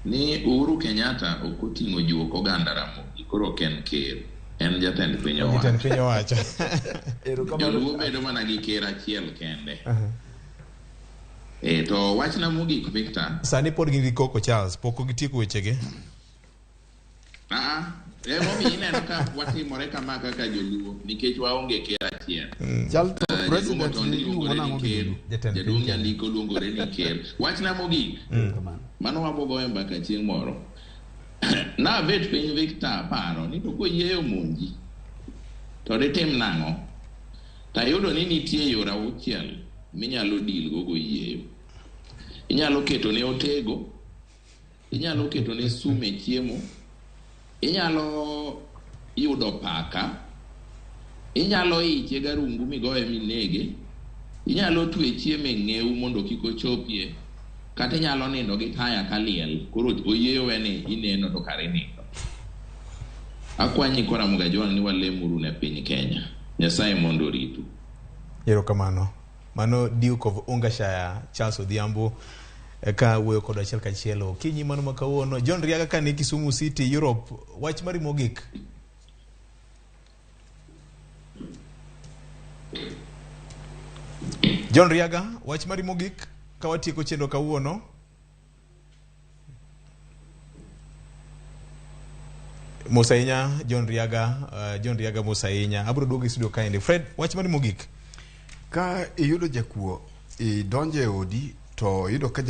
ni Uhuru Kenyatta okoting'o juok oganda Ramogi, koro ken ker, en jatend piny owacho. Jatend piny owacho. Joluo bedo mana gi ker achiel kende. To wachna mogik Victor. Sani pod gin gi Koko Charles, pok gitieko wechegi. Momi ineno ka watimore kama kaka joluo nikech waonge ker achiel. President Jaduong' Nyandiko luongore ni ker. Wachna mogik. Mano wabogoe mbaka chieng' moro. Na bet piny Victor paro ni to koyieyo monji to ditim nang'o? Tayudo ni nitie yore auchiel minyalo deal go yieyo. Inyalo keto ne otego, inyalo keto ne sume chiemo, inyalo yudo paka, inyalo iche garungu migoye minege, inyalo twe chiemo e ng'ewu mondo kik ochopie, kata inyalo nindo gi taya kaliel, koro oyieyo wene ineno to kare nindo. Akwanyi kora Ramogi Ajwang ni walemuru ne piny Kenya. Nyasaye mondo ritu. Erokamano. Mano Duke of Ongashire Charles Odhiambo ka wuoyo kod achiel kachielo. Kinyi mano makawuono John Riaga ka ni Kisumu City Europe, wach mari mogik. John Riaga, wach mari mogik ka watieko chenro kawuono. Mosainya John Riaga Mosainya. Abro duogo studio kaende. Fred, wach mari mogik. Ka iyudo jakuo idonje odi to iyudo ka